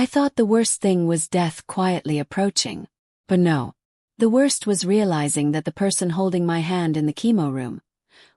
thought the worst thing was death quietly approaching. But no. The worst was realizing that the person holding my hand in the chemo room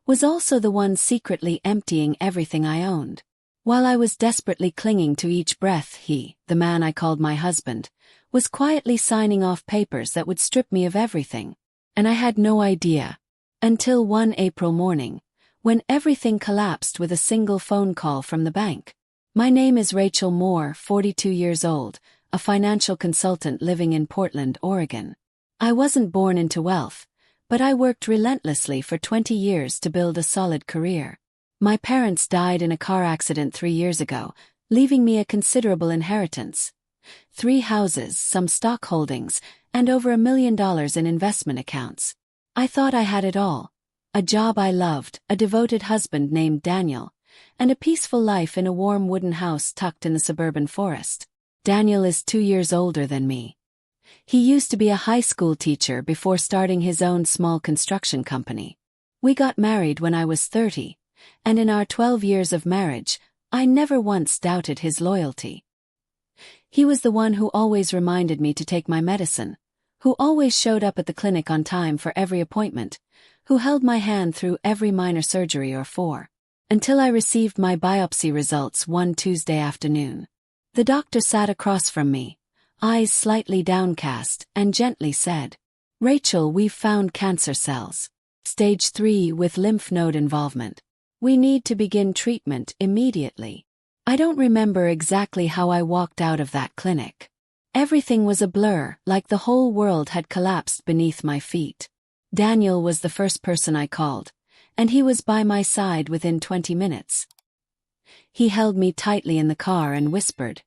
was also the one secretly emptying everything I owned. While I was desperately clinging to each breath, he, the man I called my husband, was quietly signing off papers that would strip me of everything. And I had no idea. Until one April morning, when everything collapsed with a single phone call from the bank. My name is Rachel Moore, 42 years old, a financial consultant living in Portland, Oregon. I wasn't born into wealth, but I worked relentlessly for 20 years to build a solid career. My parents died in a car accident 3 years ago, leaving me a considerable inheritance. 3 houses, some stock holdings, and over $1 million in investment accounts. I thought I had it all. A job I loved, a devoted husband named Daniel, and a peaceful life in a warm wooden house tucked in the suburban forest. Daniel is 2 years older than me. He used to be a high school teacher before starting his own small construction company. We got married when I was 30, and in our 12 years of marriage, I never once doubted his loyalty. He was the one who always reminded me to take my medicine, who always showed up at the clinic on time for every appointment, who held my hand through every minor surgery or 4, until I received my biopsy results one Tuesday afternoon. The doctor sat across from me, eyes slightly downcast, and gently said, "Rachel, we've found cancer cells. Stage 3 with lymph node involvement. We need to begin treatment immediately." I don't remember exactly how I walked out of that clinic. Everything was a blur, like the whole world had collapsed beneath my feet. Daniel was the first person I called, and he was by my side within 20 minutes. He held me tightly in the car and whispered,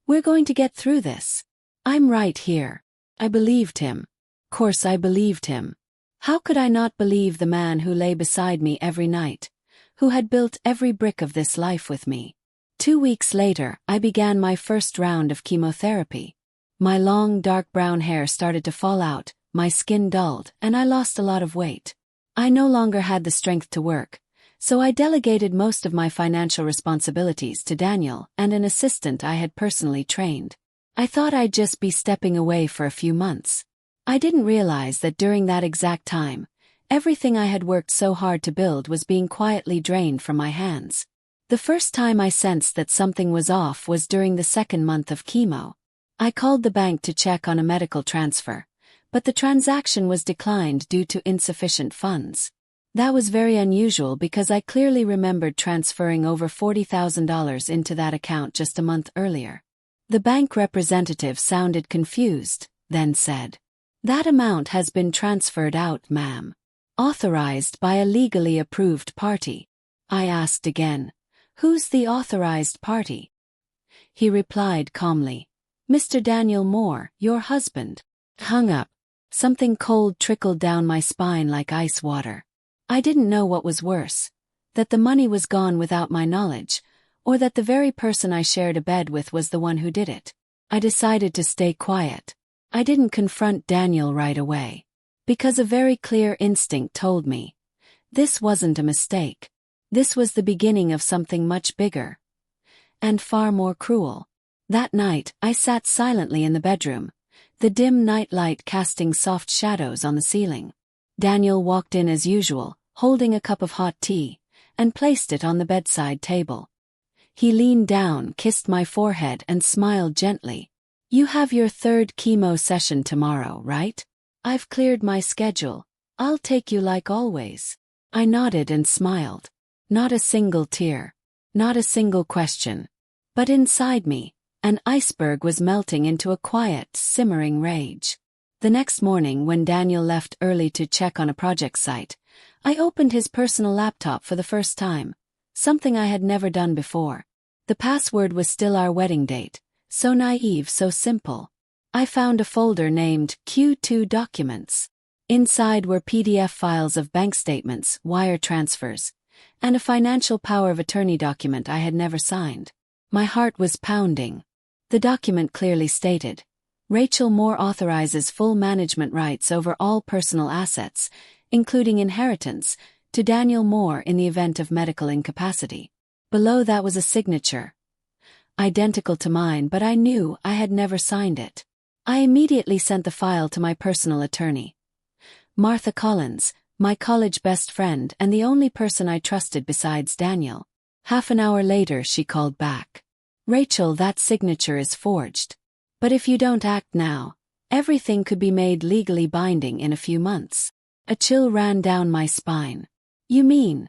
"We're going to get through this. I'm right here." I believed him. Of course I believed him. How could I not believe the man who lay beside me every night, who had built every brick of this life with me? 2 weeks later, I began my first round of chemotherapy. My long dark brown hair started to fall out, my skin dulled, and I lost a lot of weight. I no longer had the strength to work, so I delegated most of my financial responsibilities to Daniel and an assistant I had personally trained. I thought I'd just be stepping away for a few months. I didn't realize that during that exact time, everything I had worked so hard to build was being quietly drained from my hands. The first time I sensed that something was off was during the 2nd month of chemo. I called the bank to check on a medical transfer, but the transaction was declined due to insufficient funds. That was very unusual because I clearly remembered transferring over $40,000 into that account just a month earlier. The bank representative sounded confused, then said, "That amount has been transferred out, ma'am. Authorized by a legally approved party." I asked again, "Who's the authorized party?" He replied calmly, "Mr. Daniel Moore, your husband." Hung up. Something cold trickled down my spine like ice water. I didn't know what was worse, that the money was gone without my knowledge, or that the very person I shared a bed with was the one who did it. I decided to stay quiet. I didn't confront Daniel right away, because a very clear instinct told me, this wasn't a mistake. This was the beginning of something much bigger and far more cruel. That night, I sat silently in the bedroom, the dim night light casting soft shadows on the ceiling. Daniel walked in as usual, holding a cup of hot tea, and placed it on the bedside table. He leaned down, kissed my forehead, and smiled gently. "You have your 3rd chemo session tomorrow, right? I've cleared my schedule. I'll take you like always." I nodded and smiled. Not a single tear. Not a single question. But inside me, an iceberg was melting into a quiet, simmering rage. The next morning, when Daniel left early to check on a project site, I opened his personal laptop for the first time, something I had never done before. The password was still our wedding date, so naive, so simple. I found a folder named Q2 Documents. Inside were PDF files of bank statements, wire transfers, and a financial power of attorney document I had never signed. My heart was pounding. The document clearly stated, Rachel Moore authorizes full management rights over all personal assets, including inheritance, to Daniel Moore in the event of medical incapacity. Below that was a signature. identical to mine, but I knew I had never signed it. I immediately sent the file to my personal attorney, Martha Collins, my college best friend and the only person I trusted besides Daniel. Half an hour later she called back. "Rachel, that signature is forged. But if you don't act now, everything could be made legally binding in a few months." A chill ran down my spine. "You mean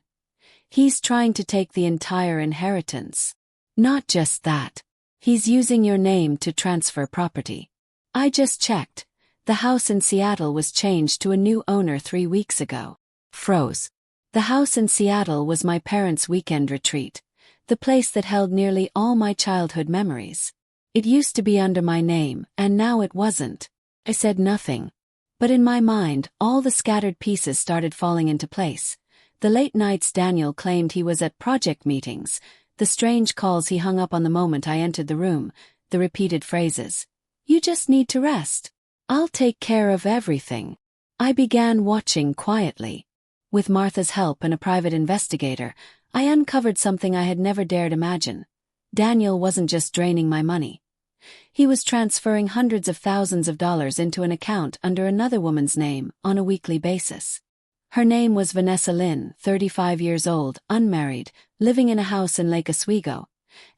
he's trying to take the entire inheritance?" "Not just that. He's using your name to transfer property. I just checked. The house in Seattle was changed to a new owner 3 weeks ago." Froze. The house in Seattle was my parents' weekend retreat, the place that held nearly all my childhood memories. It used to be under my name, and now it wasn't. I said nothing. But in my mind, all the scattered pieces started falling into place. The late nights Daniel claimed he was at project meetings, the strange calls he hung up on the moment I entered the room, the repeated phrases, "You just need to rest. I'll take care of everything." I began watching quietly. With Martha's help and a private investigator, I uncovered something I had never dared imagine. Daniel wasn't just draining my money. He was transferring hundreds of thousands of dollars into an account under another woman's name on a weekly basis. Her name was Vanessa Lynn, 35 years old, unmarried, living in a house in Lake Oswego.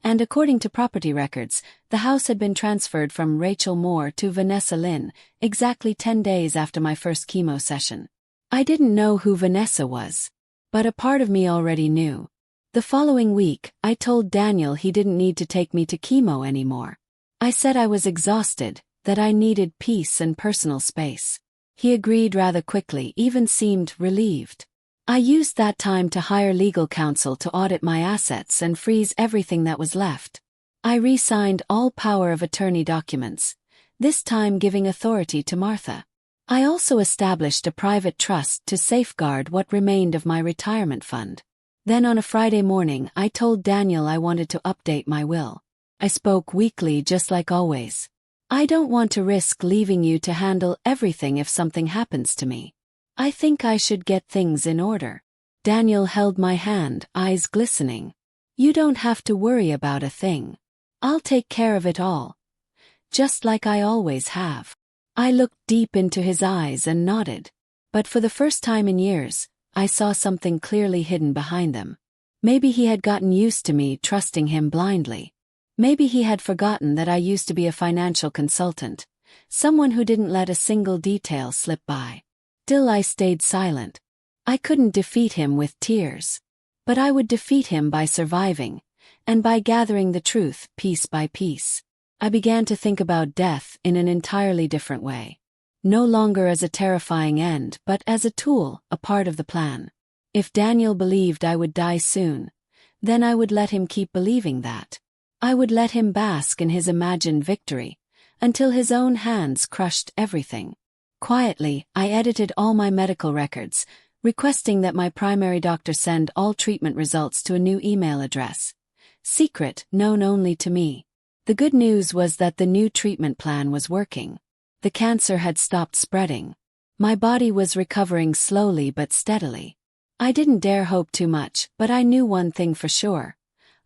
And according to property records, the house had been transferred from Rachel Moore to Vanessa Lynn exactly 10 days after my first chemo session. I didn't know who Vanessa was, but a part of me already knew. The following week, I told Daniel he didn't need to take me to chemo anymore. I said I was exhausted, that I needed peace and personal space. He agreed rather quickly, even seemed relieved. I used that time to hire legal counsel to audit my assets and freeze everything that was left. I re-signed all power of attorney documents, this time giving authority to Martha. I also established a private trust to safeguard what remained of my retirement fund. Then on a Friday morning I told Daniel I wanted to update my will. I spoke weakly just like always. "I don't want to risk leaving you to handle everything if something happens to me. I think I should get things in order." Daniel held my hand, eyes glistening. "You don't have to worry about a thing. I'll take care of it all. Just like I always have." I looked deep into his eyes and nodded. But for the first time in years, I saw something clearly hidden behind them. Maybe he had gotten used to me trusting him blindly. Maybe he had forgotten that I used to be a financial consultant, someone who didn't let a single detail slip by. Still I stayed silent. I couldn't defeat him with tears. But I would defeat him by surviving, and by gathering the truth piece by piece. I began to think about death in an entirely different way. No longer as a terrifying end, but as a tool, a part of the plan. If Daniel believed I would die soon, then I would let him keep believing that. I would let him bask in his imagined victory, until his own hands crushed everything. Quietly, I edited all my medical records, requesting that my primary doctor send all treatment results to a new email address. Secret, known only to me. The good news was that the new treatment plan was working. The cancer had stopped spreading. My body was recovering slowly but steadily. I didn't dare hope too much, but I knew one thing for sure.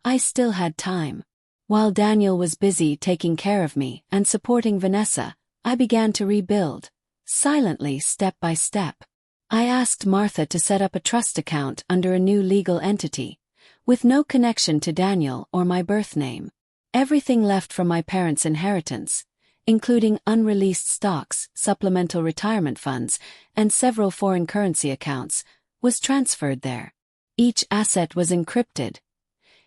I still had time. While Daniel was busy taking care of me and supporting Vanessa, I began to rebuild. Silently, step by step. I asked Martha to set up a trust account under a new legal entity, with no connection to Daniel or my birth name. Everything left from my parents' inheritance, including unreleased stocks, supplemental retirement funds, and several foreign currency accounts, was transferred there. Each asset was encrypted,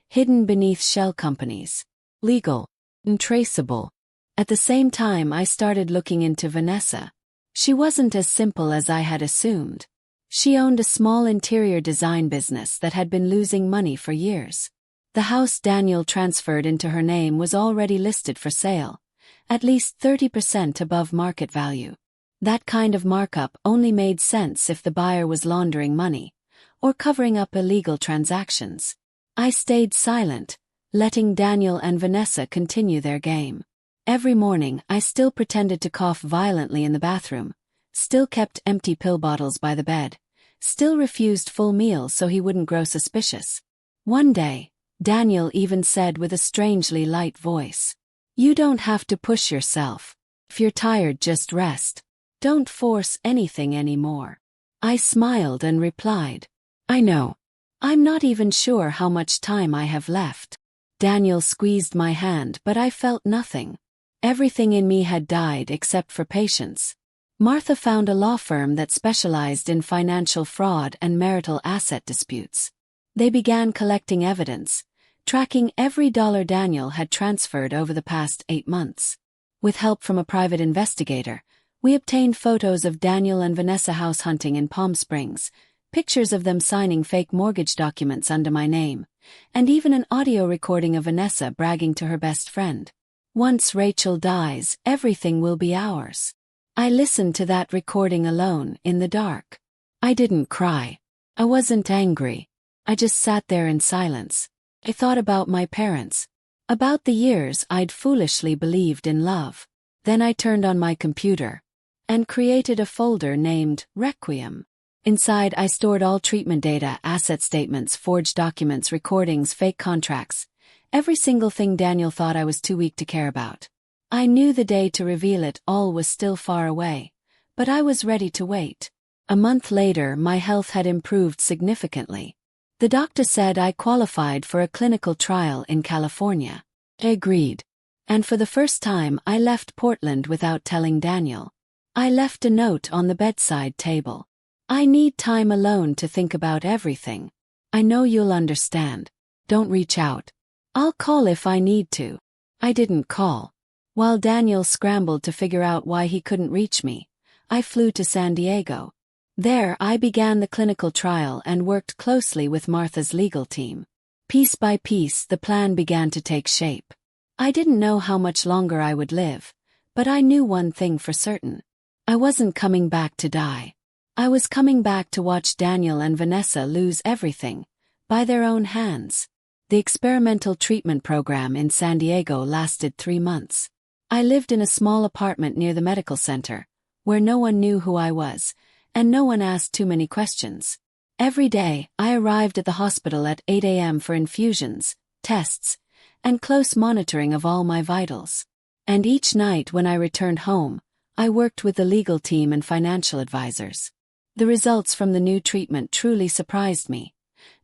hidden beneath shell companies. Legal, untraceable. At the same time I started looking into Vanessa. She wasn't as simple as I had assumed. She owned a small interior design business that had been losing money for years. The house Daniel transferred into her name was already listed for sale, at least 30% above market value. That kind of markup only made sense if the buyer was laundering money, or covering up illegal transactions. I stayed silent, letting Daniel and Vanessa continue their game. Every morning I still pretended to cough violently in the bathroom, still kept empty pill bottles by the bed, still refused full meals so he wouldn't grow suspicious. One day, Daniel even said with a strangely light voice. "You don't have to push yourself. If you're tired, just rest. Don't force anything anymore." I smiled and replied, "I know. I'm not even sure how much time I have left." Daniel squeezed my hand, but I felt nothing. Everything in me had died except for patience. Martha found a law firm that specialized in financial fraud and marital asset disputes. They began collecting evidence, tracking every dollar Daniel had transferred over the past 8 months. With help from a private investigator, we obtained photos of Daniel and Vanessa house hunting in Palm Springs, pictures of them signing fake mortgage documents under my name, and even an audio recording of Vanessa bragging to her best friend, "Once Rachel dies, everything will be ours." I listened to that recording alone, in the dark. I didn't cry. I wasn't angry. I just sat there in silence. I thought about my parents, about the years I'd foolishly believed in love. Then I turned on my computer and created a folder named Requiem. Inside, I stored all treatment data, asset statements, forged documents, recordings, fake contracts, every single thing Daniel thought I was too weak to care about. I knew the day to reveal it all was still far away, but I was ready to wait. A month later, my health had improved significantly. The doctor said I qualified for a clinical trial in California. I agreed. And for the first time, I left Portland without telling Daniel. I left a note on the bedside table. "I need time alone to think about everything. I know you'll understand. Don't reach out. I'll call if I need to." I didn't call. While Daniel scrambled to figure out why he couldn't reach me, I flew to San Diego. There, I began the clinical trial and worked closely with Martha's legal team. Piece by piece, the plan began to take shape. I didn't know how much longer I would live, but I knew one thing for certain. I wasn't coming back to die. I was coming back to watch Daniel and Vanessa lose everything, by their own hands. The experimental treatment program in San Diego lasted 3 months. I lived in a small apartment near the medical center, where no one knew who I was, and no one asked too many questions. Every day, I arrived at the hospital at 8 a.m. for infusions, tests, and close monitoring of all my vitals. And each night when I returned home, I worked with the legal team and financial advisors. The results from the new treatment truly surprised me.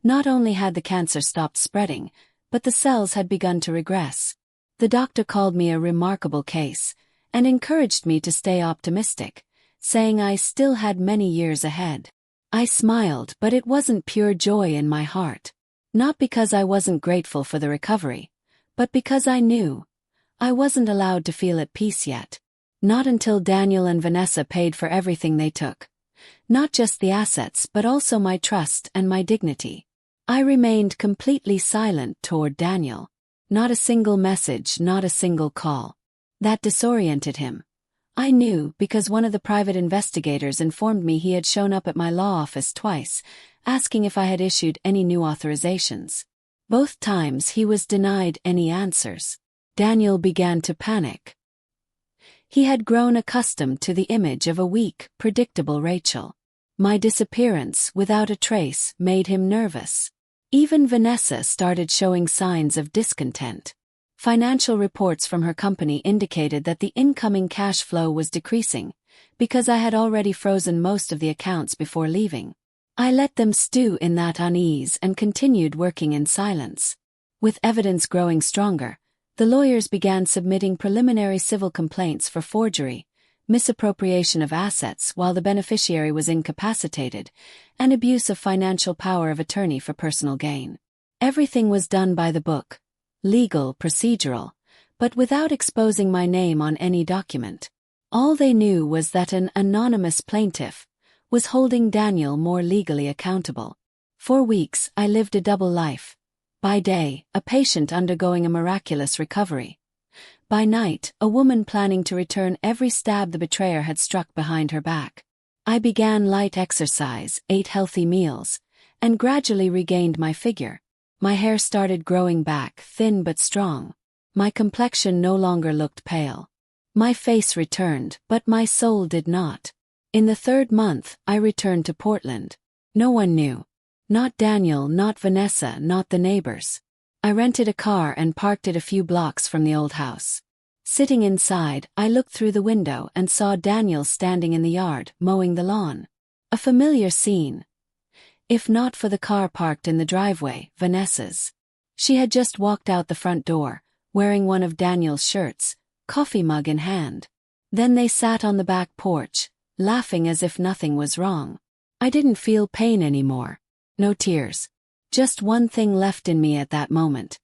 Not only had the cancer stopped spreading, but the cells had begun to regress. The doctor called me a remarkable case, and encouraged me to stay optimistic, saying I still had many years ahead. I smiled, but it wasn't pure joy in my heart. Not because I wasn't grateful for the recovery, but because I knew I wasn't allowed to feel at peace yet. Not until Daniel and Vanessa paid for everything they took. Not just the assets, but also my trust and my dignity. I remained completely silent toward Daniel. Not a single message, not a single call. That disoriented him. I knew because one of the private investigators informed me he had shown up at my law office twice, asking if I had issued any new authorizations. Both times he was denied any answers. Daniel began to panic. He had grown accustomed to the image of a weak, predictable Rachel. My disappearance, without a trace, made him nervous. Even Vanessa started showing signs of discontent. Financial reports from her company indicated that the incoming cash flow was decreasing, because I had already frozen most of the accounts before leaving. I let them stew in that unease and continued working in silence. With evidence growing stronger, the lawyers began submitting preliminary civil complaints for forgery, misappropriation of assets while the beneficiary was incapacitated, and abuse of financial power of attorney for personal gain. Everything was done by the book, legal, procedural, but without exposing my name on any document. All they knew was that an anonymous plaintiff was holding Daniel more legally accountable. For weeks, I lived a double life. By day, a patient undergoing a miraculous recovery. By night, a woman planning to return every stab the betrayer had struck behind her back. I began light exercise, ate healthy meals, and gradually regained my figure. My hair started growing back, thin but strong. My complexion no longer looked pale. My face returned, but my soul did not. In the 3rd month, I returned to Portland. No one knew. Not Daniel, not Vanessa, not the neighbors. I rented a car and parked it a few blocks from the old house. Sitting inside, I looked through the window and saw Daniel standing in the yard, mowing the lawn. A familiar scene. If not for the car parked in the driveway, Vanessa's. She had just walked out the front door, wearing one of Daniel's shirts, coffee mug in hand. Then they sat on the back porch, laughing as if nothing was wrong. I didn't feel pain anymore. No tears. Just one thing left in me at that moment.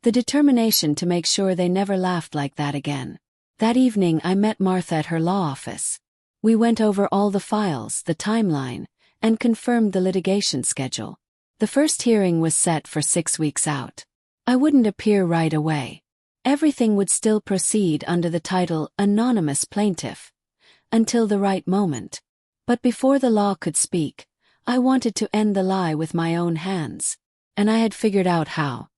The determination to make sure they never laughed like that again. That evening I met Martha at her law office. We went over all the files, the timeline, and confirmed the litigation schedule. The first hearing was set for 6 weeks out. I wouldn't appear right away. Everything would still proceed under the title Anonymous Plaintiff, until the right moment. But before the law could speak, I wanted to end the lie with my own hands. And I had figured out how.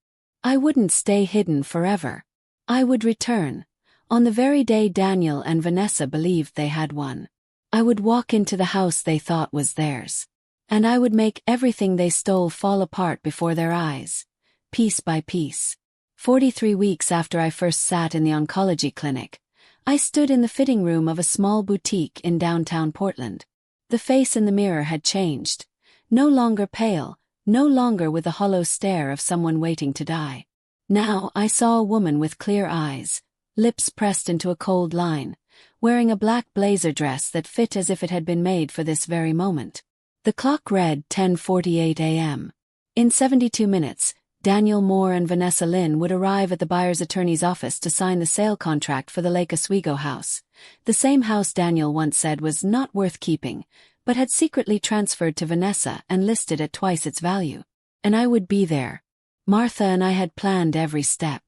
I wouldn't stay hidden forever. I would return, on the very day Daniel and Vanessa believed they had won. I would walk into the house they thought was theirs. And I would make everything they stole fall apart before their eyes, piece by piece. 43 weeks after I first sat in the oncology clinic, I stood in the fitting room of a small boutique in downtown Portland. The face in the mirror had changed. No longer pale, no longer with the hollow stare of someone waiting to die. Now I saw a woman with clear eyes, lips pressed into a cold line, wearing a black blazer dress that fit as if it had been made for this very moment. The clock read 10:48 a.m. In 72 minutes, Daniel Moore and Vanessa Lynn would arrive at the buyer's attorney's office to sign the sale contract for the Lake Oswego house, the same house Daniel once said was not worth keeping, but had secretly transferred to Vanessa and listed at twice its value. And I would be there. Martha and I had planned every step.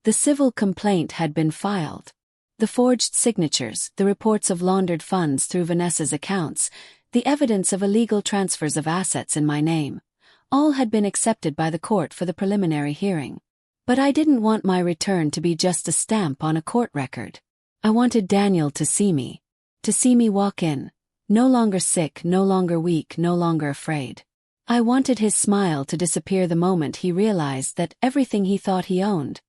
The civil complaint had been filed. The forged signatures, the reports of laundered funds through Vanessa's accounts, the evidence of illegal transfers of assets in my name, all had been accepted by the court for the preliminary hearing. But I didn't want my return to be just a stamp on a court record. I wanted Daniel to see me walk in, no longer sick, no longer weak, no longer afraid. I wanted his smile to disappear the moment he realized that everything he thought he owned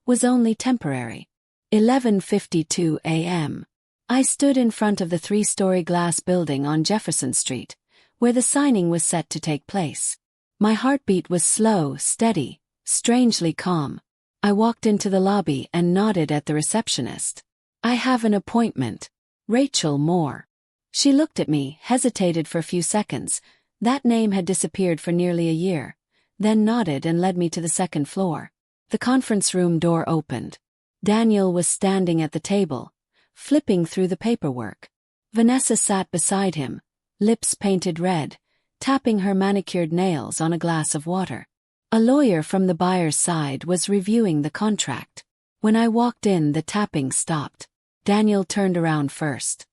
was only temporary. 11:52 a.m. I stood in front of the 3-story glass building on Jefferson Street, where the signing was set to take place. My heartbeat was slow, steady, strangely calm. I walked into the lobby and nodded at the receptionist. "I have an appointment. Rachel Moore." She looked at me, hesitated for a few seconds. That name had disappeared for nearly a year, then nodded and led me to the second floor. The conference room door opened. Daniel was standing at the table, flipping through the paperwork. Vanessa sat beside him, lips painted red, tapping her manicured nails on a glass of water. A lawyer from the buyer's side was reviewing the contract. When I walked in, the tapping stopped. Daniel turned around first.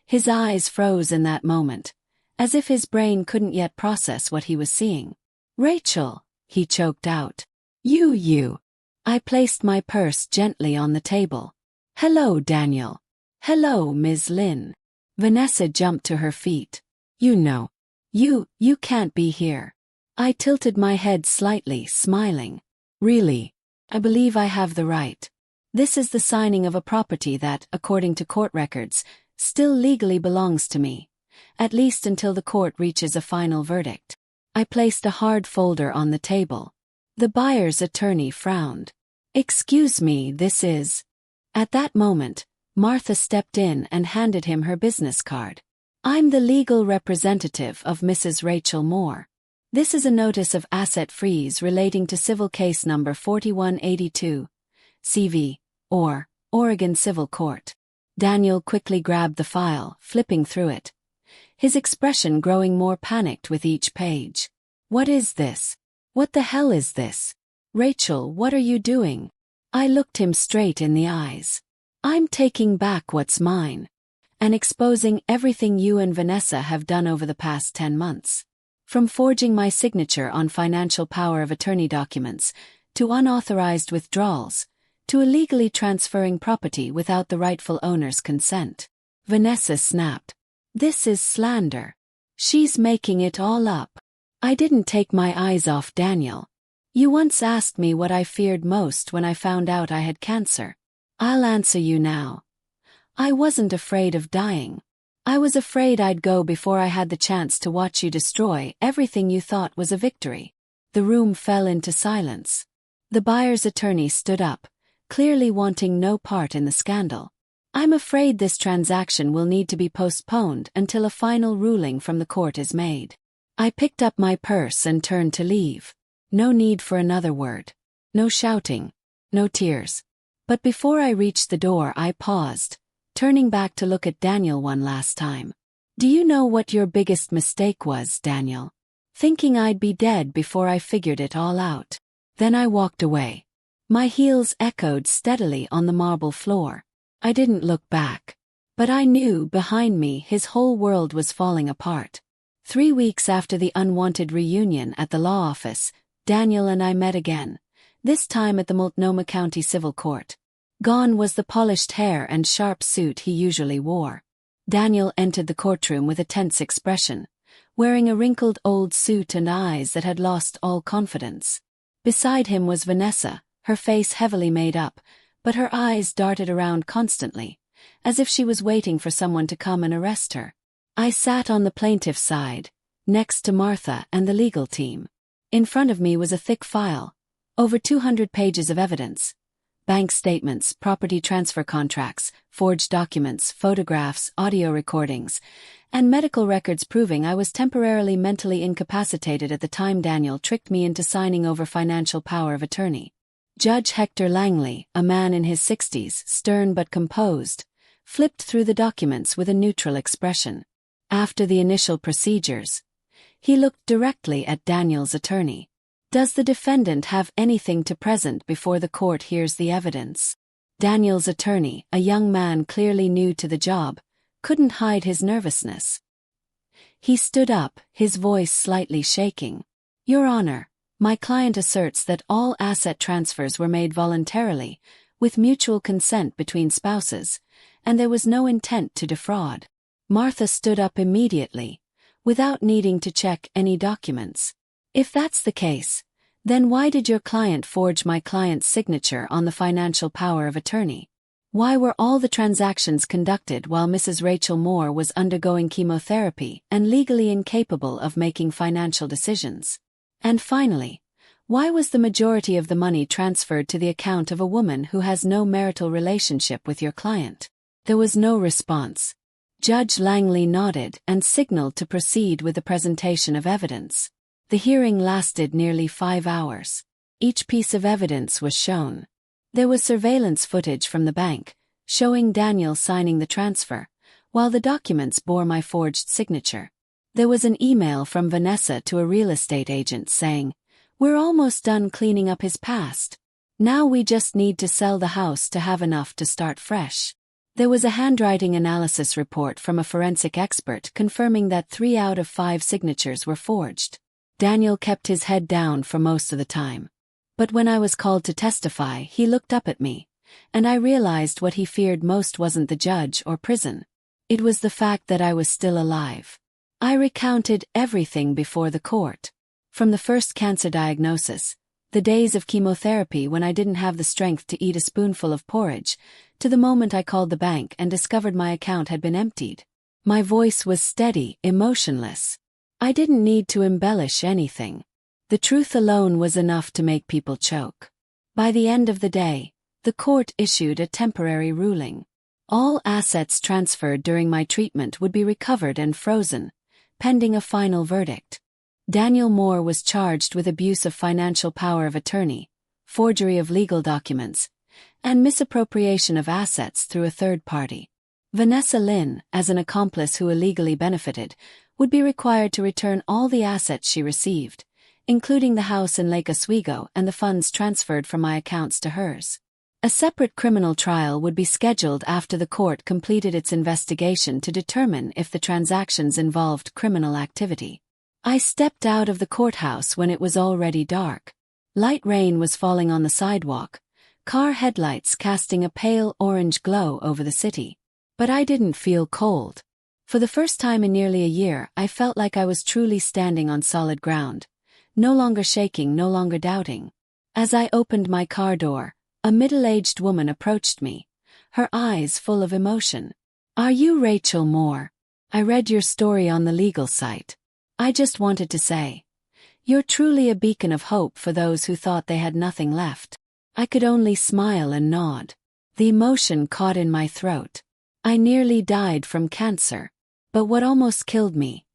His eyes froze in that moment, as if his brain couldn't yet process what he was seeing. "Rachel," he choked out. You. I placed my purse gently on the table. "Hello, Daniel." "Hello, Ms. Lynn." Vanessa jumped to her feet. You can't be here." I tilted my head slightly, smiling. "Really? I believe I have the right. This is the signing of a property that, according to court records, still legally belongs to me, at least until the court reaches a final verdict." I placed a hard folder on the table. The buyer's attorney frowned. "Excuse me, this is..." At that moment, Martha stepped in and handed him her business card. "I'm the legal representative of Mrs. Rachel Moore. This is a notice of asset freeze relating to civil case number 4182, CV, or Oregon Civil Court." Daniel quickly grabbed the file, flipping through it, his expression growing more panicked with each page. "What is this? What the hell is this? Rachel, what are you doing?" I looked him straight in the eyes. "I'm taking back what's mine, and exposing everything you and Vanessa have done over the past 10 months. From forging my signature on financial power of attorney documents, to unauthorized withdrawals, to illegally transferring property without the rightful owner's consent." Vanessa snapped. "This is slander. She's making it all up." I didn't take my eyes off Daniel. You once asked me what I feared most when I found out I had cancer. I'll answer you now. I wasn't afraid of dying. I was afraid I'd go before I had the chance to watch you destroy everything you thought was a victory. The room fell into silence. The buyer's attorney stood up, clearly wanting no part in the scandal. I'm afraid this transaction will need to be postponed until a final ruling from the court is made. I picked up my purse and turned to leave. No need for another word. No shouting. No tears. But before I reached the door I paused, turning back to look at Daniel one last time. Do you know what your biggest mistake was, Daniel? Thinking I'd be dead before I figured it all out. Then I walked away. My heels echoed steadily on the marble floor. I didn't look back. But I knew behind me his whole world was falling apart. 3 weeks after the unwanted reunion at the law office, Daniel and I met again, this time at the Multnomah County Civil Court. Gone was the polished hair and sharp suit he usually wore. Daniel entered the courtroom with a tense expression, wearing a wrinkled old suit and eyes that had lost all confidence. Beside him was Vanessa, her face heavily made up, but her eyes darted around constantly, as if she was waiting for someone to come and arrest her. I sat on the plaintiff's side, next to Martha and the legal team. In front of me was a thick file, over 200 pages of evidence. Bank statements, property transfer contracts, forged documents, photographs, audio recordings, and medical records proving I was temporarily mentally incapacitated at the time Daniel tricked me into signing over financial power of attorney. Judge Hector Langley, a man in his 60s, stern but composed, flipped through the documents with a neutral expression. After the initial procedures, he looked directly at Daniel's attorney. Does the defendant have anything to present before the court hears the evidence? Daniel's attorney, a young man clearly new to the job, couldn't hide his nervousness. He stood up, his voice slightly shaking. Your Honor, my client asserts that all asset transfers were made voluntarily, with mutual consent between spouses, and there was no intent to defraud. Martha stood up immediately, without needing to check any documents. If that's the case, then why did your client forge my client's signature on the financial power of attorney? Why were all the transactions conducted while Mrs. Rachel Moore was undergoing chemotherapy and legally incapable of making financial decisions? And finally, why was the majority of the money transferred to the account of a woman who has no marital relationship with your client? There was no response. Judge Langley nodded and signaled to proceed with the presentation of evidence. The hearing lasted nearly 5 hours. Each piece of evidence was shown. There was surveillance footage from the bank, showing Daniel signing the transfer, while the documents bore my forged signature. There was an email from Vanessa to a real estate agent saying, "We're almost done cleaning up his past. Now we just need to sell the house to have enough to start fresh." There was a handwriting analysis report from a forensic expert confirming that 3 out of 5 signatures were forged. Daniel kept his head down for most of the time. But when I was called to testify, he looked up at me, and I realized what he feared most wasn't the judge or prison. It was the fact that I was still alive. I recounted everything before the court. From the first cancer diagnosis, the days of chemotherapy when I didn't have the strength to eat a spoonful of porridge, to the moment I called the bank and discovered my account had been emptied. My voice was steady, emotionless. I didn't need to embellish anything. The truth alone was enough to make people choke. By the end of the day, the court issued a temporary ruling. All assets transferred during my treatment would be recovered and frozen, pending a final verdict. Daniel Moore was charged with abuse of financial power of attorney, forgery of legal documents, and misappropriation of assets through a third party. Vanessa Lynn, as an accomplice who illegally benefited, would be required to return all the assets she received, including the house in Lake Oswego and the funds transferred from my accounts to hers. A separate criminal trial would be scheduled after the court completed its investigation to determine if the transactions involved criminal activity. I stepped out of the courthouse when it was already dark. Light rain was falling on the sidewalk, car headlights casting a pale orange glow over the city. But I didn't feel cold. For the first time in nearly a year, I felt like I was truly standing on solid ground, no longer shaking, no longer doubting. As I opened my car door, a middle-aged woman approached me, her eyes full of emotion. "Are you Rachel Moore? I read your story on the legal site. I just wanted to say, you're truly a beacon of hope for those who thought they had nothing left." I could only smile and nod. The emotion caught in my throat. I nearly died from cancer. But what almost killed me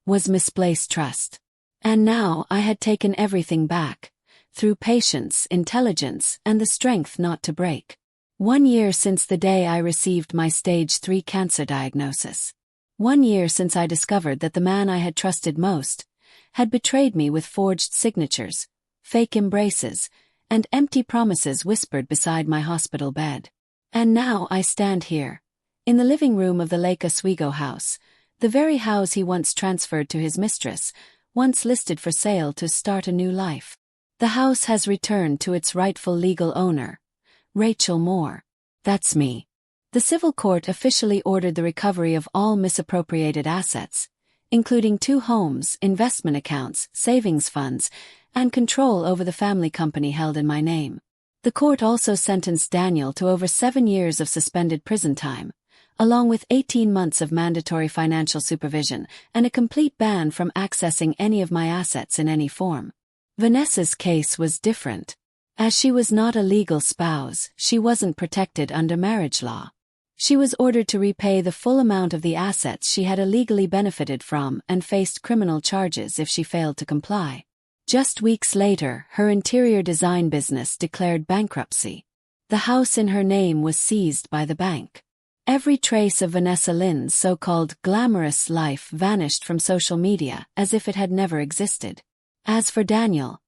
was misplaced trust. And now I had taken everything back, through patience, intelligence, and the strength not to break. 1 year since the day I received my stage 3 cancer diagnosis. 1 year since I discovered that the man I had trusted most had betrayed me with forged signatures, fake embraces, and empty promises whispered beside my hospital bed. And now I stand here, in the living room of the Lake Oswego house, the very house he once transferred to his mistress, once listed for sale to start a new life. The house has returned to its rightful legal owner, Rachel Moore. That's me. The civil court officially ordered the recovery of all misappropriated assets, including 2 homes, investment accounts, savings funds, and control over the family company held in my name. The court also sentenced Daniel to over 7 years of suspended prison time, along with 18 months of mandatory financial supervision and a complete ban from accessing any of my assets in any form. Vanessa's case was different. As she was not a legal spouse, she wasn't protected under marriage law. She was ordered to repay the full amount of the assets she had illegally benefited from and faced criminal charges if she failed to comply. Just weeks later, her interior design business declared bankruptcy. The house in her name was seized by the bank. Every trace of Vanessa Lynn's so-called glamorous life vanished from social media as if it had never existed. As for Daniel,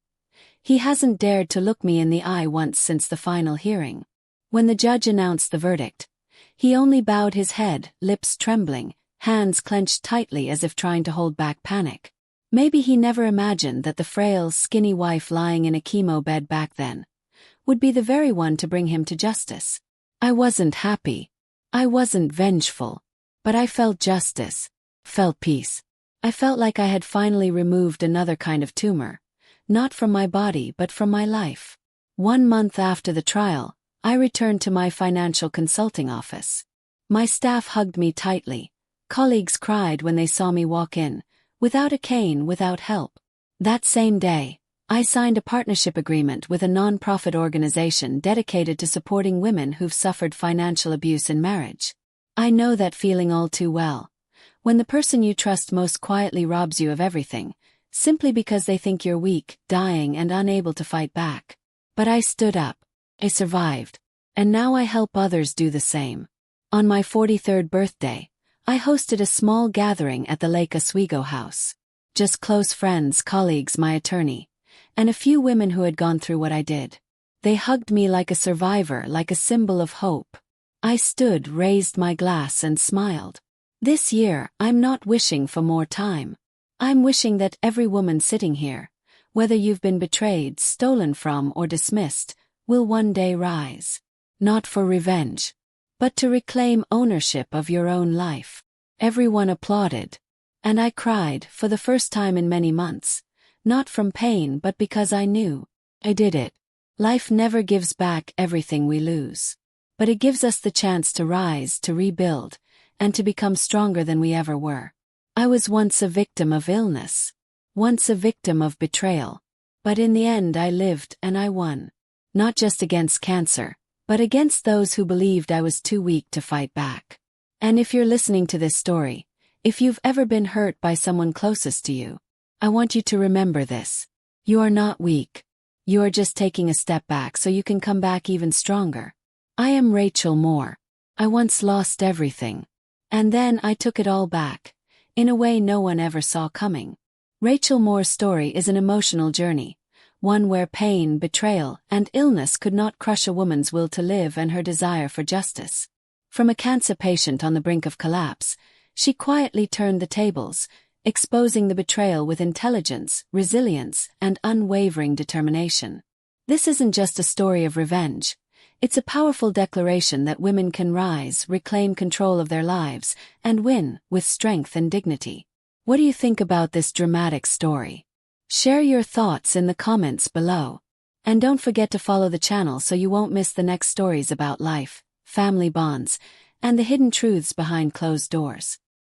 he hasn't dared to look me in the eye once since the final hearing. When the judge announced the verdict, he only bowed his head, lips trembling, hands clenched tightly as if trying to hold back panic. Maybe he never imagined that the frail, skinny wife lying in a chemo bed back then would be the very one to bring him to justice. I wasn't happy. I wasn't vengeful. But I felt justice. Felt peace. I felt like I had finally removed another kind of tumor, not from my body but from my life. 1 month after the trial, I returned to my financial consulting office. My staff hugged me tightly. Colleagues cried when they saw me walk in, without a cane, without help. That same day, I signed a partnership agreement with a non-profit organization dedicated to supporting women who've suffered financial abuse in marriage. I know that feeling all too well. When the person you trust most quietly robs you of everything, simply because they think you're weak, dying, and unable to fight back. But I stood up. I survived. And now I help others do the same. On my 43rd birthday, I hosted a small gathering at the Lake Oswego house. Just close friends, colleagues, my attorney, and a few women who had gone through what I did. They hugged me like a survivor, like a symbol of hope. I stood, raised my glass, and smiled. This year, I'm not wishing for more time. I'm wishing that every woman sitting here, whether you've been betrayed, stolen from, or dismissed, will one day rise. Not for revenge, but to reclaim ownership of your own life. Everyone applauded. And I cried, for the first time in many months. Not from pain but because I knew. I did it. Life never gives back everything we lose. But it gives us the chance to rise, to rebuild, and to become stronger than we ever were. I was once a victim of illness. Once a victim of betrayal. But in the end I lived and I won. Not just against cancer, but against those who believed I was too weak to fight back. And if you're listening to this story, if you've ever been hurt by someone closest to you, I want you to remember this. You are not weak. You are just taking a step back so you can come back even stronger. I am Rachel Moore. I once lost everything. And then I took it all back, in a way no one ever saw coming. Rachel Moore's story is an emotional journey, one where pain, betrayal, and illness could not crush a woman's will to live and her desire for justice. From a cancer patient on the brink of collapse, she quietly turned the tables, exposing the betrayal with intelligence, resilience, and unwavering determination. This isn't just a story of revenge. It's a powerful declaration that women can rise, reclaim control of their lives, and win, with strength and dignity. What do you think about this dramatic story? Share your thoughts in the comments below. And don't forget to follow the channel so you won't miss the next stories about life, family bonds, and the hidden truths behind closed doors.